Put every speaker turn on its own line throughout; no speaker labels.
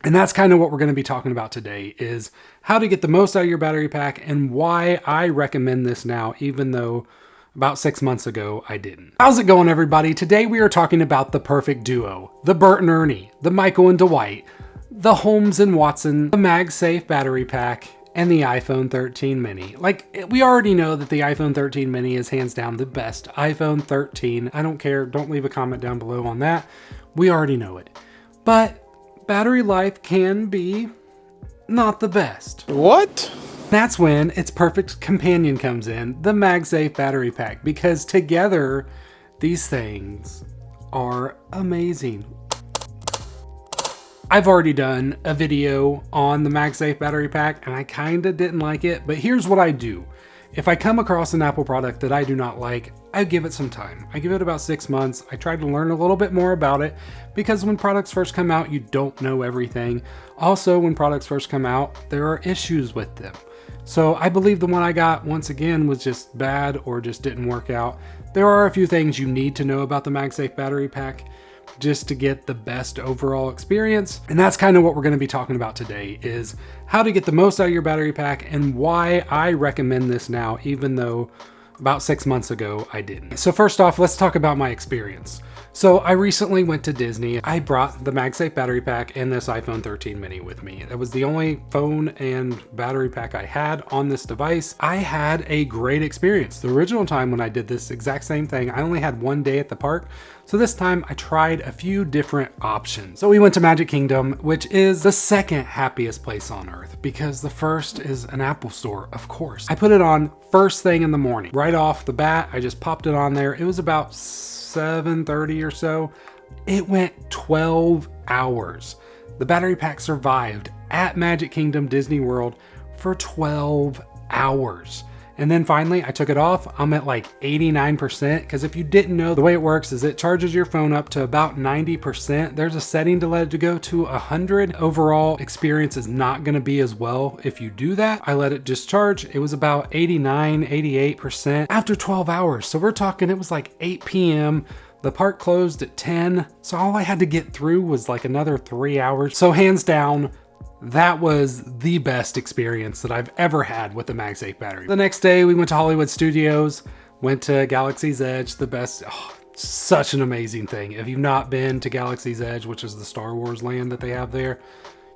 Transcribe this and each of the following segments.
And that's kind of what we're going to be talking about today, is how to get the most out of your battery pack and why I recommend this now, even though about 6 months ago I didn't. How's it going, everybody? Today we are talking about the perfect duo, the Bert and Ernie, the Michael and Dwight, the Holmes and Watson, the MagSafe Battery Pack, and the iPhone 13 mini. Like, we already know that the iPhone 13 mini is hands down the best iPhone 13. I don't care. Don't leave a comment down below on that. We already know it. But battery life can be not the best.
What?
That's when its perfect companion comes in, the MagSafe Battery Pack, because together these things are amazing. I've already done a video on the MagSafe Battery Pack and I kinda didn't like it, but here's what I do. If I come across an Apple product that I do not like, I give it some time. I give it about 6 months. I try to learn a little bit more about it because when products first come out, you don't know everything. Also, when products first come out, there are issues with them. So I believe the one I got, once again, was just bad or just didn't work out. There are a few things you need to know about the MagSafe Battery Pack just to get the best overall experience. And that's kind of what we're going to be talking about today, is how to get the most out of your battery pack and why I recommend this now, even though about 6 months ago I didn't. So first off, let's talk about my experience. So I recently went to Disney. I brought the MagSafe Battery Pack and this iPhone 13 mini with me. That was the only phone and battery pack I had on this device. I had a great experience. The original time when I did this exact same thing, I only had 1 day at the park. So this time I tried a few different options. So we went to Magic Kingdom, which is the second happiest place on earth because the first is an Apple store, of course. I put it on first thing in the morning. Right off the bat, I just popped it on there. It was about 7:30 or so. It went 12 hours. The battery pack survived at Magic Kingdom Disney World for 12 hours. And then finally I took it off. I'm at like 89% because if you didn't know, the way it works is it charges your phone up to about 90%. There's a setting to let it to go to 100. Overall experience is not going to be as well if you do that. I let it just charge. It was about 89, 88% after 12 hours. So we're talking, it was like 8 p.m. The park closed at 10. So all I had to get through was like another 3 hours. So hands down, that was the best experience that I've ever had with the MagSafe battery. The next day we went to Hollywood Studios, went to Galaxy's Edge, the best, such an amazing thing. If you've not been to Galaxy's Edge, which is the Star Wars land that they have there,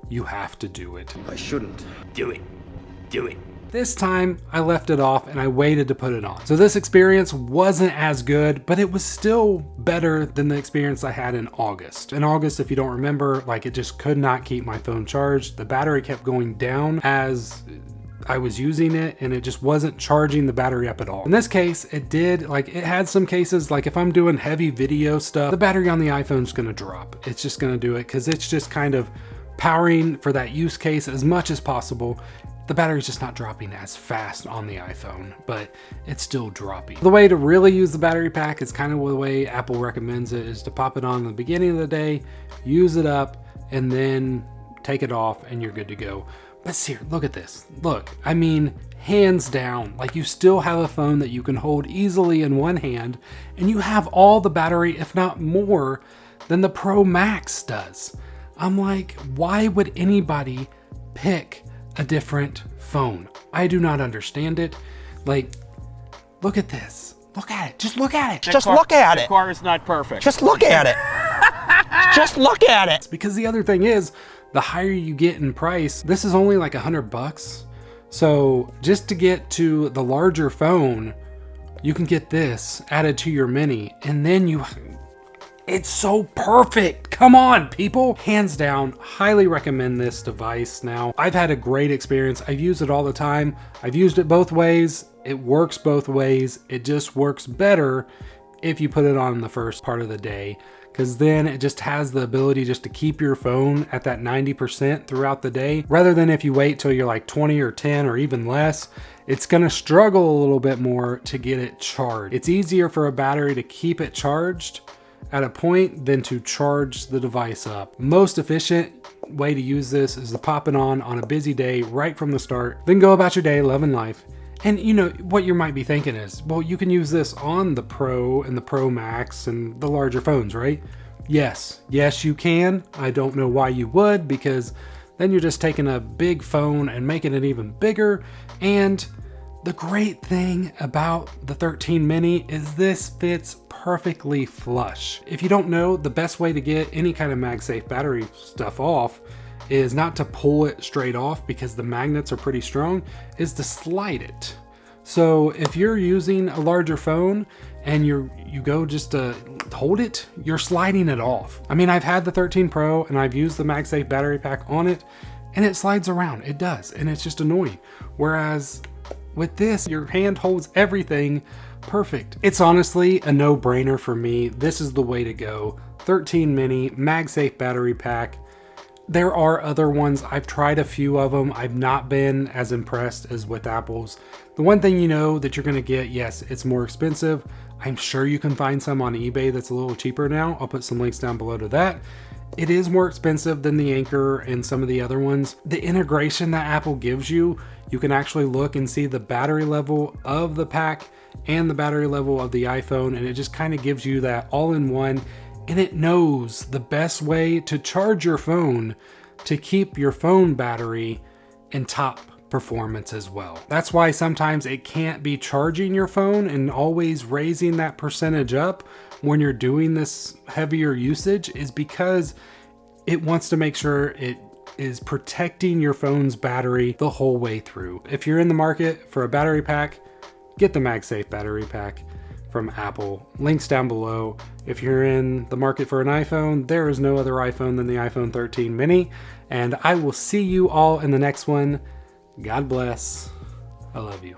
you have to do it.
I shouldn't.
Do it. Do it.
This time I left it off and I waited to put it on. So this experience wasn't as good, but it was still better than the experience I had in August. In August, if you don't remember, like, it just could not keep my phone charged. The battery kept going down as I was using it and it just wasn't charging the battery up at all. In this case, it did. Like, it had some cases, like if I'm doing heavy video stuff, the battery on the iPhone is gonna drop. It's just gonna do it because it's just kind of powering for that use case as much as possible. The battery's just not dropping as fast on the iPhone, but it's still dropping. The way to really use the battery pack is kind of the way Apple recommends it, is to pop it on in the beginning of the day, use it up, and then take it off and you're good to go. But seriously, look at this. Look, I mean, hands down, like, you still have a phone that you can hold easily in one hand, and you have all the battery, if not more, than the Pro Max does. I'm like, why would anybody pick a different phone? I do not understand it. Like, look at this. Look at it. Just look at it.
Just look at
The
it.
car is not perfect.
Just look at it. Just look at it.
Because the other thing is, the higher you get in price, this is only like $100. So just to get to the larger phone, you can get this added to your mini, and then it's so perfect. Come on, people. Hands down, highly recommend this device now. I've had a great experience. I've used it all the time. I've used it both ways. It works both ways. It just works better if you put it on the first part of the day, because then it just has the ability just to keep your phone at that 90% throughout the day, rather than if you wait till you're like 20 or 10 or even less. It's gonna struggle a little bit more to get it charged. It's easier for a battery to keep it charged at a point than to charge the device up. Most efficient way to use this is to pop it on a busy day right from the start, then go about your day loving life. And you know, what you might be thinking is, well, you can use this on the Pro and the Pro Max and the larger phones, right? Yes, you can. I don't know why you would, because then you're just taking a big phone and making it even bigger. And the great thing about the 13 mini is this fits perfectly flush. If you don't know, the best way to get any kind of MagSafe battery stuff off is not to pull it straight off, because the magnets are pretty strong, is to slide it. So if you're using a larger phone and you go just to hold it, you're sliding it off. I mean, I've had the 13 Pro and I've used the MagSafe battery pack on it, and it slides around. It does, and it's just annoying. Whereas with this, your hand holds everything perfect. It's honestly a no-brainer for me. This is the way to go. 13 mini MagSafe battery pack. There are other ones. I've tried a few of them. I've not been as impressed as with Apple's. The one thing you know that you're going to get, yes, it's more expensive. I'm sure you can find some on eBay that's a little cheaper now. I'll put some links down below to that. It is more expensive than the Anchor and some of the other ones. The integration that Apple gives you, you can actually look and see the battery level of the pack and the battery level of the iPhone, and it just kind of gives you that all-in-one. And it knows the best way to charge your phone to keep your phone battery in top performance as well. That's why sometimes it can't be charging your phone and always raising that percentage up when you're doing this heavier usage, is because it wants to make sure it is protecting your phone's battery the whole way through. If you're in the market for a battery pack, get the MagSafe battery pack from Apple. Links down below. If you're in the market for an iPhone, there is no other iPhone than the iPhone 13 mini. And I will see you all in the next one. God bless. I love you.